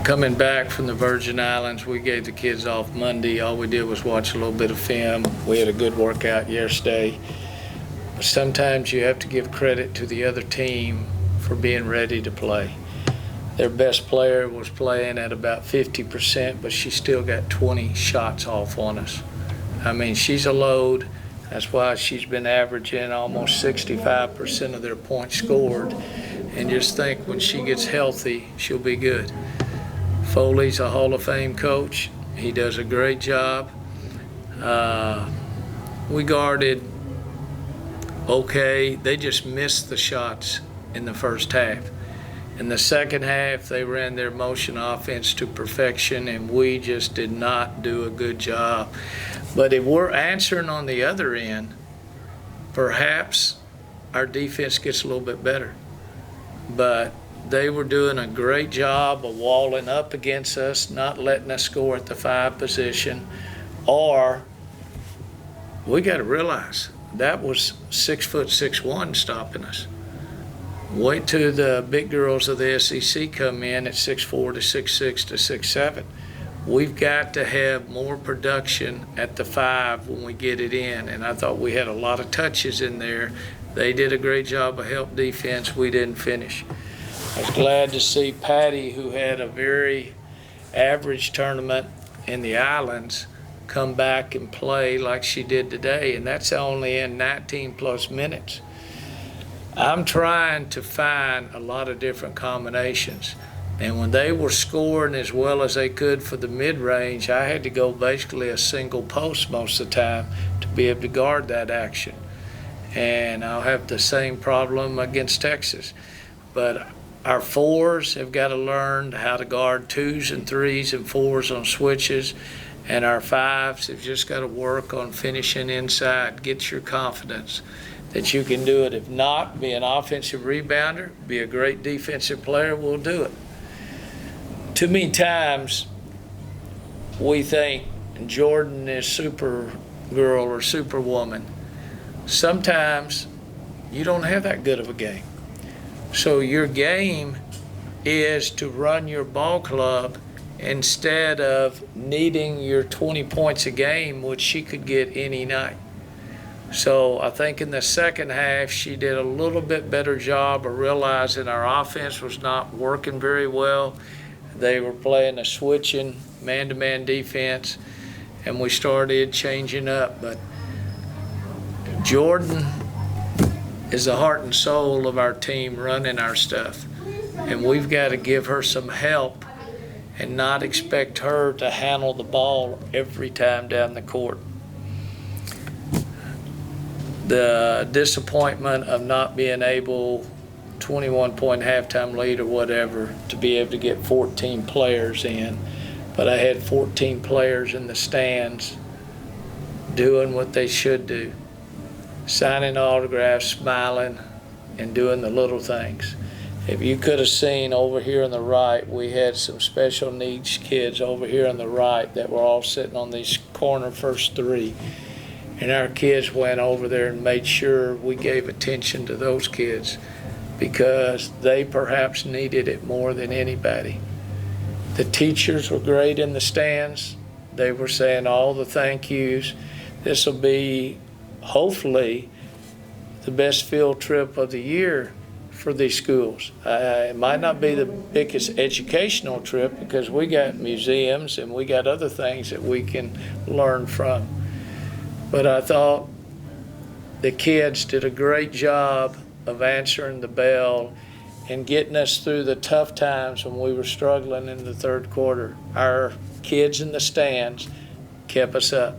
coming back from the Virgin Islands, we gave the kids off Monday. All we did was watch a little bit of film. We had a good workout yesterday. But sometimes you have to give credit to the other team for being ready to play. Their best player was playing at about 50%, but she still got 20 shots off on us. I mean, she's a load. That's why she's been averaging almost 65% of their points scored. And just think, when she gets healthy, she'll be good. Foley's a Hall of Fame coach. He does a great job. We guarded okay. They just missed the shots in the first half. In the second half, they ran their motion offense to perfection, and we just did not do a good job. But if we're answering on the other end, perhaps our defense gets a little bit better. But they were doing a great job of walling up against us, not letting us score at the 5 position. Or we got to realize that was 6'6" stopping us. Wait till the big girls of the SEC come in at 6'4" to 6'6" to 6'7". We've got to have more production at the 5 when we get it in. And I thought we had a lot of touches in there. They did a great job of help defense. We didn't finish. I was glad to see Patty, who had a very average tournament in the islands, come back and play like she did today. And that's only in 19 plus minutes. I'm trying to find a lot of different combinations. And when they were scoring as well as they could for the mid-range, I had to go basically a single post most of the time to be able to guard that action. And I'll have the same problem against Texas. But our 4s have got to learn how to guard 2s and 3s and 4s on switches. And our 5s have just got to work on finishing inside. Get your confidence that you can do it. If not, be an offensive rebounder, be a great defensive player, we'll do it. Too many times we think Jordan is Supergirl or Superwoman. Sometimes you don't have that good of a game. So your game is to run your ball club instead of needing your 20 points a game, which she could get any night. So I think in the second half, she did a little bit better job of realizing our offense was not working very well. They were playing a switching man-to-man defense, and we started changing up. But Jordan is the heart and soul of our team running our stuff, and we've got to give her some help and not expect her to handle the ball every time down the court. The disappointment of not being able, 21-point halftime lead or whatever, to be able to get 14 players in. But I had 14 players in the stands doing what they should do, signing autographs, smiling, and doing the little things. If you could have seen over here on the right, we had some special needs kids over here on the right that were all sitting on these corner first 3. And our kids went over there and made sure we gave attention to those kids because they perhaps needed it more than anybody. The teachers were great in the stands. They were saying all the thank yous. This will be, hopefully, the best field trip of the year for these schools. It might not be the biggest educational trip because we got museums and we got other things that we can learn from. But I thought the kids did a great job of answering the bell and getting us through the tough times when we were struggling in the third quarter. Our kids in the stands kept us up.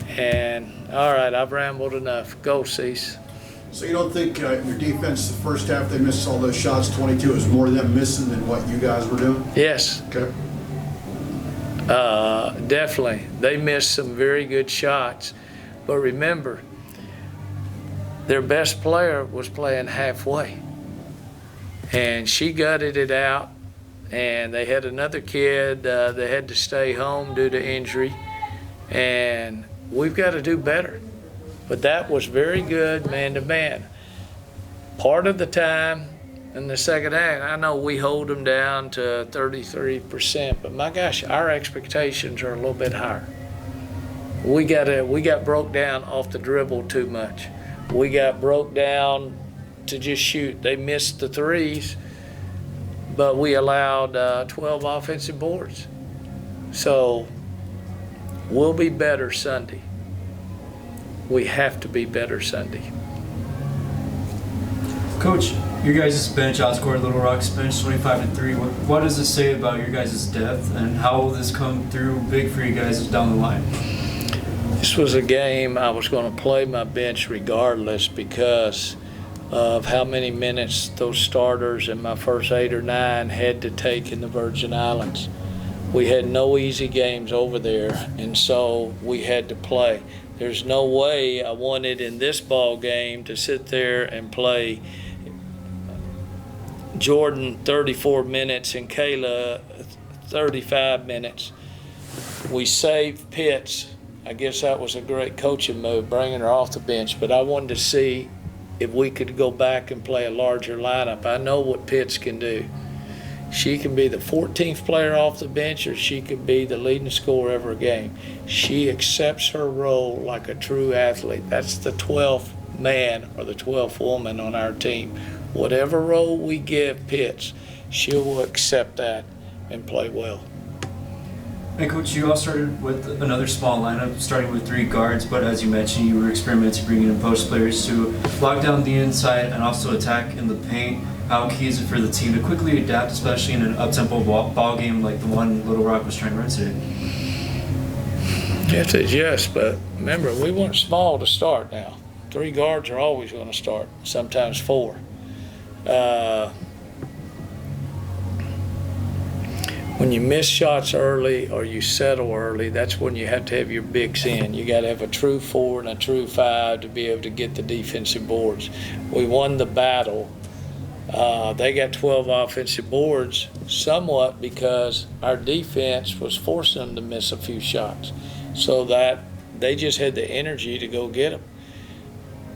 And all right, I've rambled enough. Go, Cease. So you don't think your defense, the first half, they missed all those shots, 22, is more them missing than what you guys were doing? Yes. Okay. Definitely. They missed some very good shots. But remember, their best player was playing halfway. And she gutted it out. And they had another kid that had to stay home due to injury. And we've got to do better. But that was very good man-to-man. Part of the time, in the second half. I know we hold them down to 33%, but my gosh, our expectations are a little bit higher. We got broke down off the dribble too much. We got broke down to just shoot. They missed the threes, but we allowed 12 offensive boards. So we'll be better Sunday. We have to be better Sunday. Coach, your guys' bench outscored Little Rock's bench 25-3. What does this say about your guys' depth, and how will this come through big for you guys down the line? This was a game I was going to play my bench regardless because of how many minutes those starters in my first 8 or 9 had to take in the Virgin Islands. We had no easy games over there, and so we had to play. There's no way I wanted in this ball game to sit there and play Jordan 34 minutes and Kayla 35 minutes. We saved Pitts. I guess that was a great coaching move, bringing her off the bench, but I wanted to see if we could go back and play a larger lineup. I know what Pitts can do. She can be the 14th player off the bench, or she could be the leading scorer of her game. She accepts her role like a true athlete. That's the 12th man or the 12th woman on our team. Whatever role we give Pitts, she will accept that and play well. Hey, Coach, you all started with another small lineup, starting with 3 guards, but as you mentioned, you were experimenting bringing in post players to lock down the inside and also attack in the paint. How key is it for the team to quickly adapt, especially in an up-tempo ball game like the one Little Rock was trying to run today? Yes, it's yes, but remember, we weren't small to start now. 3 guards are always going to start, sometimes 4. When you miss shots early or you settle early, that's when you have to have your bigs in. You got to have a true 4 and a true 5 to be able to get the defensive boards. We won the battle. They got 12 offensive boards somewhat because our defense was forcing them to miss a few shots, so that they just had the energy to go get them.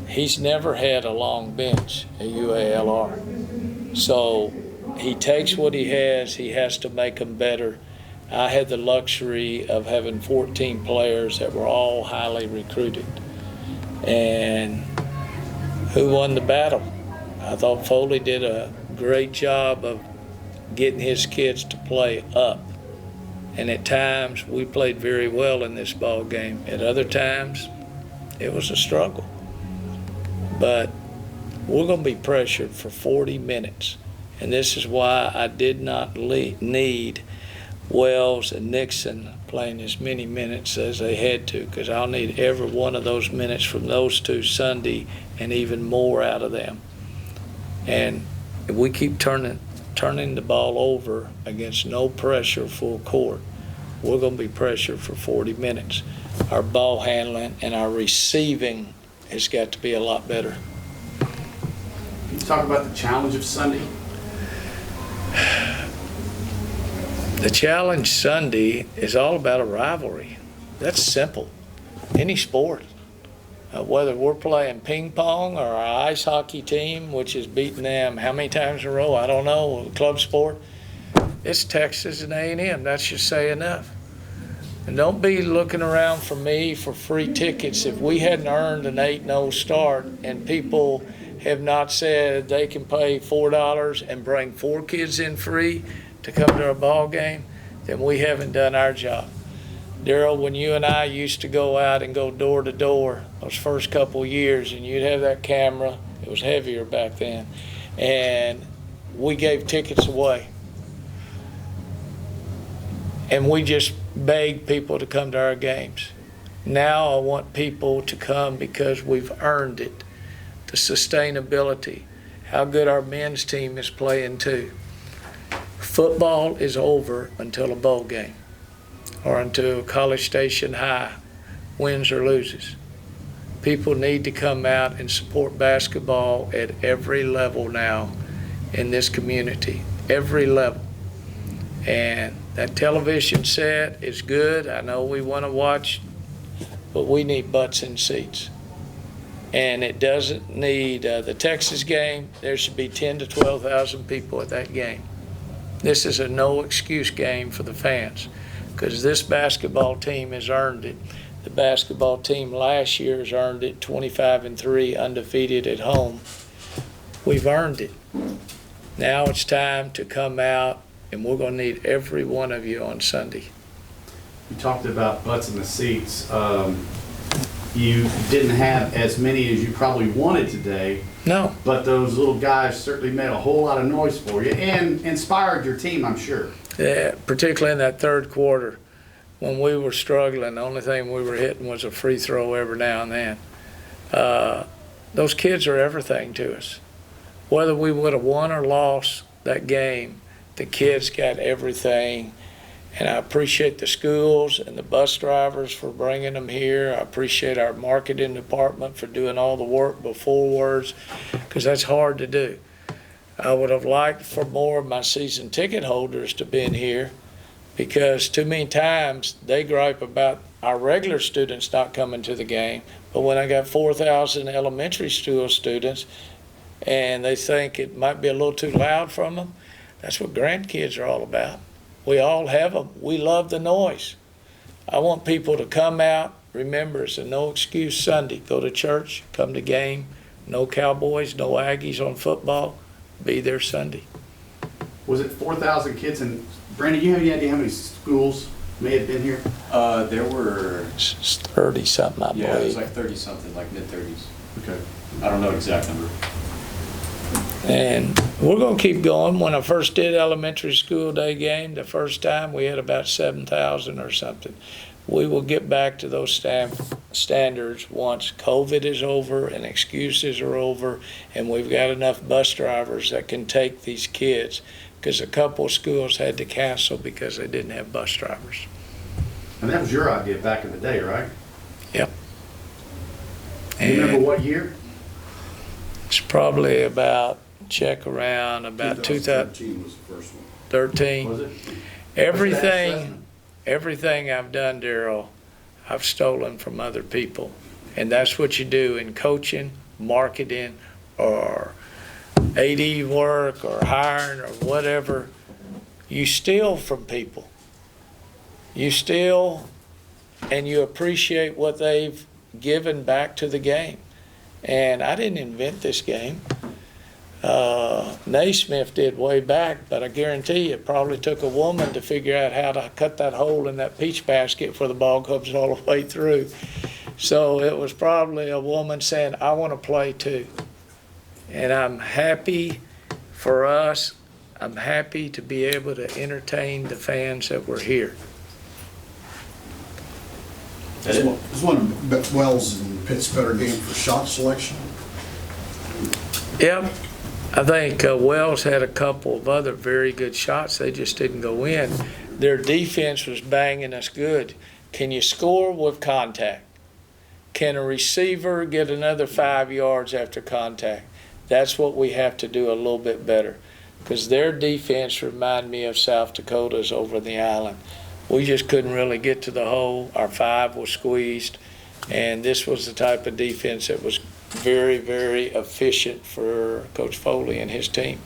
He's never had a long bench at UALR, so he takes what he has to make them better. I had the luxury of having 14 players that were all highly recruited. And who won the battle? I thought Foley did a great job of getting his kids to play up. And at times, we played very well in this ball game. At other times, it was a struggle. But we're going to be pressured for 40 minutes. And this is why I did not need Wells and Nixon playing as many minutes as they had to, because I'll need every one of those minutes from those 2 Sunday and even more out of them. And if we keep turning the ball over against no pressure full court, we're going to be pressured for 40 minutes. Our ball handling and our receiving has got to be a lot better. Can you talk about the challenge of Sunday? The challenge Sunday is all about a rivalry. That's simple. Any sport. Whether we're playing ping pong or our ice hockey team, which is beating them how many times in a row, I don't know, club sport, it's Texas and A&M. That should say enough. And don't be looking around for me for free tickets. If we hadn't earned an 8-0 start and people have not said they can pay $4 and bring 4 kids in free to come to a ball game, then we haven't done our job. Daryl, when you and I used to go out and go door to door those first couple of years, and you'd have that camera, it was heavier back then, and we gave tickets away. And we just begged people to come to our games. Now I want people to come because we've earned it. The sustainability, how good our men's team is playing too. Football is over until a bowl game or until College Station High wins or loses. People need to come out and support basketball at every level now in this community, every level. And that television set is good. I know we want to watch, but we need butts in seats. And it doesn't need, the Texas game, there should be 10 to 12,000 people at that game. This is a no excuse game for the fans, because this basketball team has earned it. The basketball team last year has earned it, 25-3, undefeated at home. We've earned it. Now it's time to come out, and we're going to need every one of you on Sunday. You talked about butts in the seats. You didn't have as many as you probably wanted today, No, but those little guys certainly made a whole lot of noise for you and inspired your team, I'm sure. yeah, particularly in that third quarter when we were struggling, the only thing we were hitting was a free throw every now and then. Those kids are everything to us. Whether we would have won or lost that game, the kids got everything. And I appreciate the schools and the bus drivers for bringing them here. I appreciate our marketing department for doing all the work beforewards, because that's hard to do. I would have liked for more of my season ticket holders to be in here, because too many times they gripe about our regular students not coming to the game. But when I got 4,000 elementary school students and they think it might be a little too loud from them, that's what grandkids are all about. We all have them. We love the noise. I want people to come out. Remember, it's a no excuse Sunday. Go to church, come to game. No Cowboys, no Aggies on football. Be there Sunday. Was it 4,000 kids? And Brandon, you have any idea how many schools may have been here? There were, It's 30 something, I yeah, it was believe. like 30 something, like mid 30s. Okay. I don't know the exact number. And we're going to keep going. When I first did elementary school day game, the first time we had about 7,000 or something. We will get back to those standards once COVID is over and excuses are over, and we've got enough bus drivers that can take these kids, because a couple of schools had to cancel because they didn't have bus drivers. And that was your idea back in the day, right? Yep. Do you remember And what year? it's probably about, check around, about 2013. 2013 was the first one. Was it? Everything I've done, Daryl, I've stolen from other people. And that's what you do in coaching, marketing, or AD work, or hiring, or whatever. You steal from people. You steal, and you appreciate what they've given back to the game. And I didn't invent this game. Naismith did way back, but I guarantee you it probably took a woman to figure out how to cut that hole in that peach basket for the ball comes all the way through. So it was probably a woman saying, I want to play too. And I'm happy for us. I'm happy to be able to entertain the fans that were here. Was one of Wells and Pitt's better game for shot selection? Yep. I think Wells had a couple of other very good shots. They just didn't go in. Their defense was banging us good. Can you score with contact? Can a receiver get another 5 yards after contact? That's what we have to do a little bit better, because their defense reminded me of South Dakota's over the island. We just couldn't really get to the hole. Our 5 was squeezed, and this was the type of defense that was very, very efficient for Coach Foley and his team.